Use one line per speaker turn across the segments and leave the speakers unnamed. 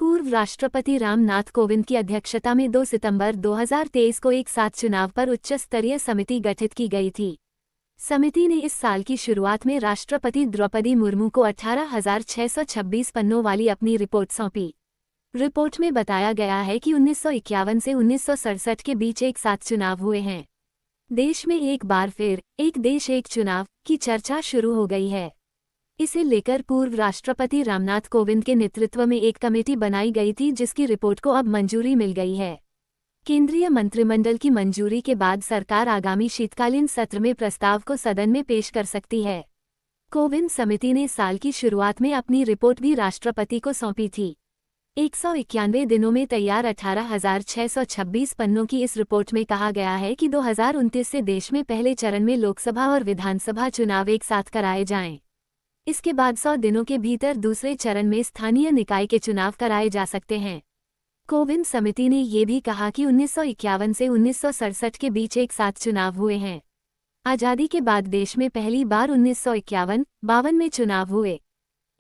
पूर्व राष्ट्रपति रामनाथ कोविंद की अध्यक्षता में 2 सितंबर 2023 को एक साथ चुनाव पर उच्च स्तरीय समिति गठित की गई थी। समिति ने इस साल की शुरुआत में राष्ट्रपति द्रौपदी मुर्मू को 18,626 पन्नों वाली अपनी रिपोर्ट सौंपी। रिपोर्ट में बताया गया है कि 1951 से 1967 के बीच एक साथ चुनाव हुए हैं। देश में एक बार फिर एक देश एक चुनाव की चर्चा शुरू हो गई है। इसे लेकर पूर्व राष्ट्रपति रामनाथ कोविंद के नेतृत्व में एक कमेटी बनाई गई थी, जिसकी रिपोर्ट को अब मंजूरी मिल गई है। केंद्रीय मंत्रिमंडल की मंजूरी के बाद सरकार आगामी शीतकालीन सत्र में प्रस्ताव को सदन में पेश कर सकती है। कोविंद समिति ने साल की शुरुआत में अपनी रिपोर्ट भी राष्ट्रपति को सौंपी थी। 191 दिनों में तैयार 18,626 पन्नों की इस रिपोर्ट में कहा गया है कि 2029 से देश में पहले चरण में लोकसभा और विधानसभा चुनाव एक साथ कराए जाएं। इसके बाद 100 दिनों के भीतर दूसरे चरण में स्थानीय निकाय के चुनाव कराए जा सकते हैं। कोविंद समिति ने ये भी कहा कि 1951 से 1967 के बीच एक साथ चुनाव हुए हैं। आज़ादी के बाद देश में पहली बार 1951-52 में चुनाव हुए।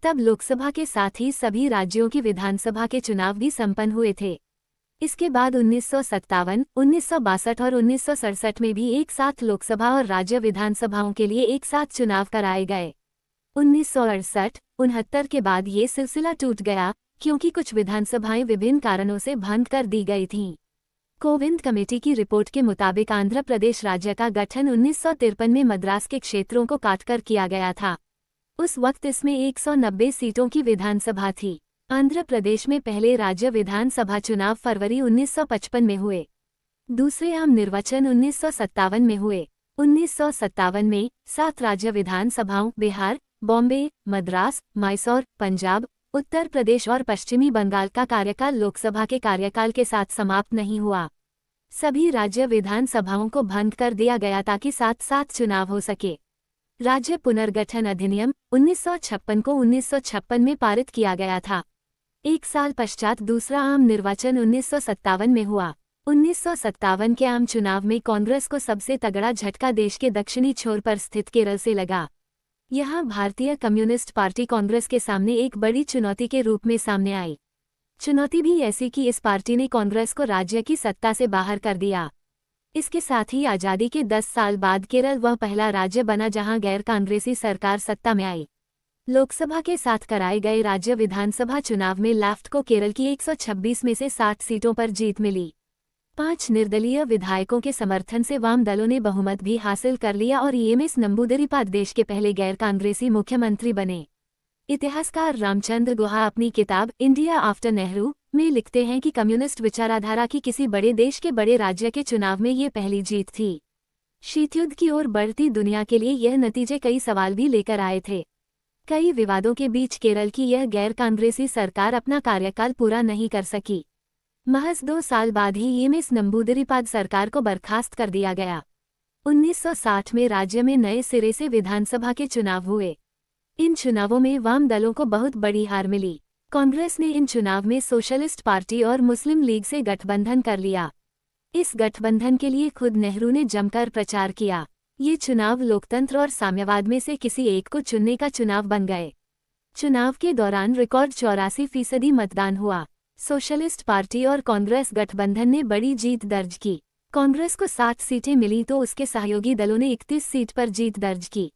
तब लोकसभा के साथ ही सभी राज्यों की विधानसभा के चुनाव भी संपन्न हुए थे। इसके बाद 1957, 1962 और 1967 में भी एक साथ लोकसभा और राज्य विधानसभाओं के लिए एक साथ चुनाव कराए गए। 1968-69 के बाद ये सिलसिला टूट गया, क्योंकि कुछ विधानसभाएं विभिन्न कारणों से भंग कर दी गई थीं। कोविंद कमेटी की रिपोर्ट के मुताबिक आंध्र प्रदेश राज्य का गठन 1953 में मद्रास के क्षेत्रों को काटकर किया गया था। उस वक्त इसमें 190 सीटों की विधानसभा थी। आंध्र प्रदेश में पहले राज्य विधानसभा चुनाव फरवरी 1955 में हुए। दूसरे आम निर्वाचन 1957 में हुए। 1957 में 7 राज्य विधानसभाओं बिहार, बॉम्बे, मद्रास, मैसूर, पंजाब, उत्तर प्रदेश और पश्चिमी बंगाल का कार्यकाल लोकसभा के कार्यकाल के साथ समाप्त नहीं हुआ। सभी राज्य विधानसभाओं को भंग कर दिया गया ताकि साथ-साथ चुनाव हो सके। राज्य पुनर्गठन अधिनियम 1956 को 1956 में पारित किया गया था। एक साल पश्चात दूसरा आम निर्वाचन 1957 में हुआ। 1957 के आम चुनाव में कांग्रेस को सबसे तगड़ा झटका देश के दक्षिणी छोर पर स्थित केरल से लगा। यहाँ भारतीय कम्युनिस्ट पार्टी कांग्रेस के सामने एक बड़ी चुनौती के रूप में सामने आई। चुनौती भी ऐसी कि इस पार्टी ने कांग्रेस को राज्य की सत्ता से बाहर कर दिया। इसके साथ ही आज़ादी के 10 साल बाद केरल वह पहला राज्य बना जहां गैर कांग्रेसी सरकार सत्ता में आई। लोकसभा के साथ कराए गए राज्य विधानसभा चुनाव में लेफ्ट को केरल की 126 में से 60 सीटों पर जीत मिली। 5 निर्दलीय विधायकों के समर्थन से वाम दलों ने बहुमत भी हासिल कर लिया और एमएस नंबूदरीपाद देश के पहले गैर कांग्रेसी मुख्यमंत्री बने। इतिहासकार रामचंद्र गुहा अपनी किताब इंडिया आफ्टर नेहरू में लिखते हैं कि कम्युनिस्ट विचारधारा की किसी बड़े देश के बड़े राज्य के चुनाव में ये पहली जीत थी। शीतयुद्ध की ओर बढ़ती दुनिया के लिए यह नतीजे कई सवाल भी लेकर आए थे। कई विवादों के बीच केरल की यह गैर कांग्रेसी सरकार अपना कार्यकाल पूरा नहीं कर सकी। महज 2 साल बाद ही एमएस नंबूदरीपाद सरकार को बर्खास्त कर दिया गया। 1960 में राज्य में नए सिरे से विधानसभा के चुनाव हुए। इन चुनावों में वाम दलों को बहुत बड़ी हार मिली। कांग्रेस ने इन चुनाव में सोशलिस्ट पार्टी और मुस्लिम लीग से गठबंधन कर लिया। इस गठबंधन के लिए खुद नेहरू ने जमकर प्रचार किया। ये चुनाव लोकतंत्र और साम्यवाद में से किसी एक को चुनने का चुनाव बन गए। चुनाव के दौरान रिकॉर्ड 84% मतदान हुआ। सोशलिस्ट पार्टी और कांग्रेस गठबंधन ने बड़ी जीत दर्ज की। कांग्रेस को 60 सीटें मिली तो उसके सहयोगी दलों ने 31 सीट पर जीत दर्ज की।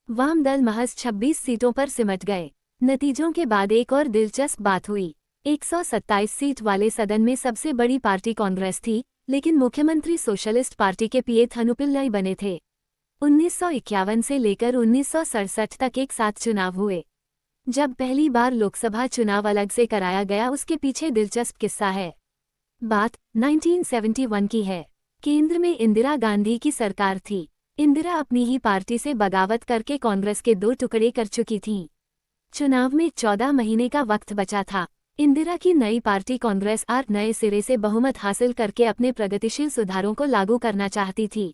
वाम दल महज 26 सीटों पर सिमट गए। नतीजों के बाद एक और दिलचस्प बात हुई। 127 सीट वाले सदन में सबसे बड़ी पार्टी कांग्रेस थी, लेकिन मुख्यमंत्री सोशलिस्ट पार्टी के पीए थनुपिल्लाई बने थे। 1951 से लेकर 1967 तक एक साथ चुनाव हुए। जब पहली बार लोकसभा चुनाव अलग से कराया गया उसके पीछे दिलचस्प किस्सा है। बात 1971 की है। केंद्र में इंदिरा गांधी की सरकार थी। इंदिरा अपनी ही पार्टी से बगावत करके कांग्रेस के 2 टुकड़े कर चुकी थीं। चुनाव में 14 महीने का वक्त बचा था। इंदिरा की नई पार्टी कांग्रेस नए सिरे से बहुमत हासिल करके अपने प्रगतिशील सुधारों को लागू करना चाहती थी।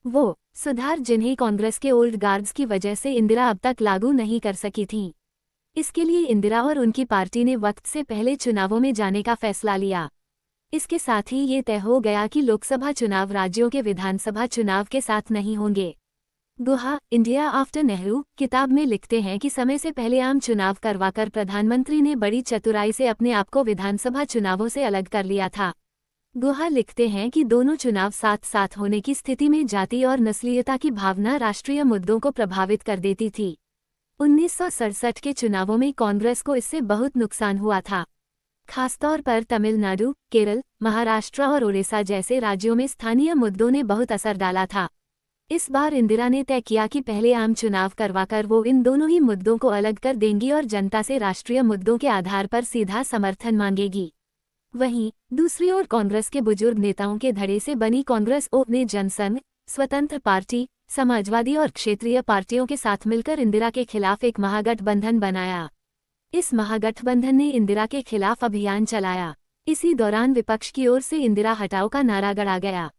वो सुधार जिन्हें कांग्रेस के ओल्ड गार्ड्स की वजह से इंदिरा अब तक लागू नहीं कर सकी थीं। इसके लिए इंदिरा और उनकी पार्टी ने वक्त से पहले चुनावों में जाने का फैसला लिया। इसके साथ ही ये तय हो गया कि लोकसभा चुनाव राज्यों के विधानसभा चुनाव के साथ नहीं होंगे। गुहा, इंडिया आफ्टर नेहरू किताब में लिखते हैं कि समय से पहले आम चुनाव करवाकर प्रधानमंत्री ने बड़ी चतुराई से अपने आप को विधानसभा चुनावों से अलग कर लिया था। गुहा लिखते हैं कि दोनों चुनाव साथ साथ होने की स्थिति में जाति और नस्लीयता की भावना राष्ट्रीय मुद्दों को प्रभावित कर देती थी। 1967 के चुनावों में कांग्रेस को इससे बहुत नुकसान हुआ था। खासतौर पर तमिलनाडु, केरल, महाराष्ट्र और ओडिशा जैसे राज्यों में स्थानीय मुद्दों ने बहुत असर डाला था। इस बार इंदिरा ने तय किया कि पहले आम चुनाव करवाकर वो इन दोनों ही मुद्दों को अलग कर देंगी और जनता से राष्ट्रीय मुद्दों के आधार पर सीधा समर्थन मांगेगी। वहीं दूसरी ओर कांग्रेस के बुजुर्ग नेताओं के धड़े से बनी कांग्रेस ने जनसंघ, स्वतंत्र पार्टी, समाजवादी और क्षेत्रीय पार्टियों के साथ मिलकर इंदिरा के खिलाफ एक महागठबंधन बनाया। इस महागठबंधन ने इंदिरा के खिलाफ अभियान चलाया। इसी दौरान विपक्ष की ओर से इंदिरा हटाओ का नारा गढ़ा गया।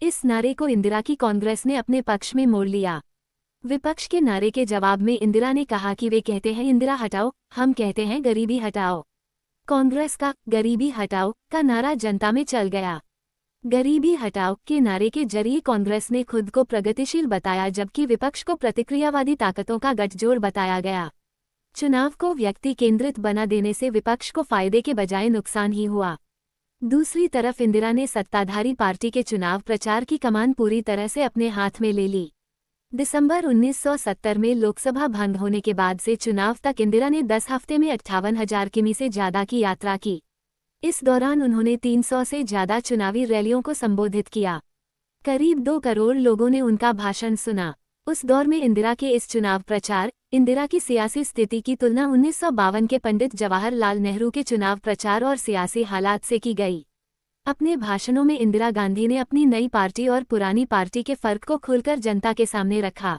इस नारे को इंदिरा की कांग्रेस ने अपने पक्ष में मोड़ लिया। विपक्ष के नारे के जवाब में इंदिरा ने कहा कि वे कहते हैं इंदिरा हटाओ, हम कहते हैं गरीबी हटाओ। कांग्रेस का गरीबी हटाओ का नारा जनता में चल गया। गरीबी हटाओ के नारे के जरिए कांग्रेस ने खुद को प्रगतिशील बताया, जबकि विपक्ष को प्रतिक्रियावादी ताकतों का गठजोड़ बताया गया। चुनाव को व्यक्ति केंद्रित बना देने से विपक्ष को फायदे के बजाय नुकसान ही हुआ। दूसरी तरफ इंदिरा ने सत्ताधारी पार्टी के चुनाव प्रचार की कमान पूरी तरह से अपने हाथ में ले ली। दिसंबर 1970 में लोकसभा भंग होने के बाद से चुनाव तक इंदिरा ने 10 हफ्ते में 58,000 किमी से ज्यादा की यात्रा की। इस दौरान उन्होंने 300 से ज्यादा चुनावी रैलियों को संबोधित किया। करीब 2 करोड़ लोगों ने उनका भाषण सुना। उस दौर में इंदिरा के इस चुनाव प्रचार, इंदिरा की सियासी स्थिति की तुलना 1952 के पंडित जवाहरलाल नेहरू के चुनाव प्रचार और सियासी हालात से की गई। अपने भाषणों में इंदिरा गांधी ने अपनी नई पार्टी और पुरानी पार्टी के फर्क को खुलकर जनता के सामने रखा।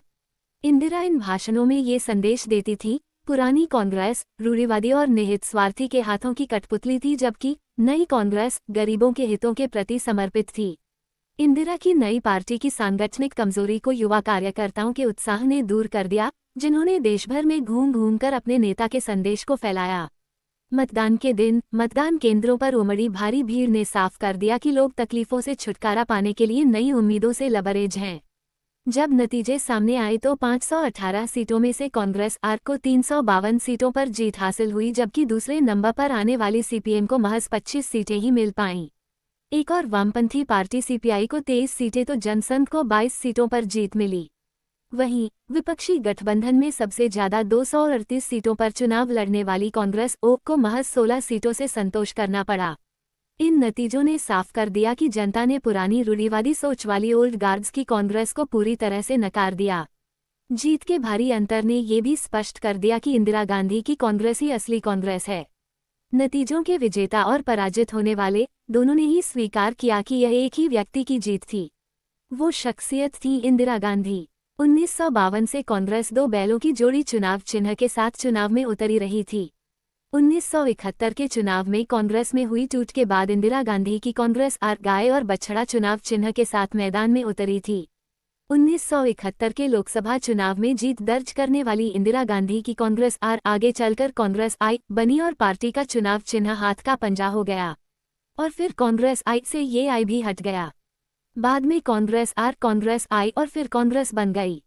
इंदिरा इन भाषणों में ये संदेश देती थी, पुरानी कांग्रेस रूढ़िवादी और निहित स्वार्थी के हाथों की कठपुतली थी, जबकि नई कांग्रेस गरीबों के हितों के प्रति समर्पित थी। इंदिरा की नई पार्टी की सांगठनिक कमजोरी को युवा कार्यकर्ताओं के उत्साह ने दूर कर दिया, जिन्होंने देशभर में घूम घूम कर अपने नेता के संदेश को फैलाया। मतदान के दिन मतदान केंद्रों पर उमड़ी भारी भीड़ ने साफ कर दिया कि लोग तकलीफों से छुटकारा पाने के लिए नई उम्मीदों से लबरेज हैं। जब नतीजे सामने आए तो 518 सीटों में से कांग्रेस आर को 352 सीटों पर जीत हासिल हुई, जबकि दूसरे नंबर पर आने वाली सीपीएम को महज 25 सीटें ही मिल पाईं। एक और वामपंथी पार्टी सीपीआई को 23 सीटें तो जनसंघ को 22 सीटों पर जीत मिली। वहीं विपक्षी गठबंधन में सबसे ज्यादा 238 सीटों पर चुनाव लड़ने वाली कांग्रेस को महज 16 सीटों से संतोष करना पड़ा। इन नतीजों ने साफ कर दिया कि जनता ने पुरानी रूढ़िवादी सोच वाली ओल्ड गार्ड्स की कांग्रेस को पूरी तरह से नकार दिया। जीत के भारी अंतर ने ये भी स्पष्ट कर दिया कि इंदिरा गांधी की कांग्रेस ही असली कांग्रेस है। नतीजों के विजेता और पराजित होने वाले दोनों ने ही स्वीकार किया कि यह एक ही व्यक्ति की जीत थी। वो शख्सियत थी इंदिरा गांधी। 1952 से कांग्रेस 2 बैलों की जोड़ी चुनाव चिन्ह के साथ चुनाव में उतरी रही थी। 1971 के चुनाव में कांग्रेस में हुई टूट के बाद इंदिरा गांधी की कांग्रेस आर गाय और बछड़ा चुनाव चिन्ह के साथ मैदान में उतरी थी। 1971 के लोकसभा चुनाव में जीत दर्ज करने वाली इंदिरा गांधी की कांग्रेस आर आगे चलकर कांग्रेस आई बनी और पार्टी का चुनाव चिन्ह हाथ का पंजा हो गया। और फिर कांग्रेस आई से ये आई भी हट गया। बाद में कांग्रेस आई और फिर कांग्रेस बन गई।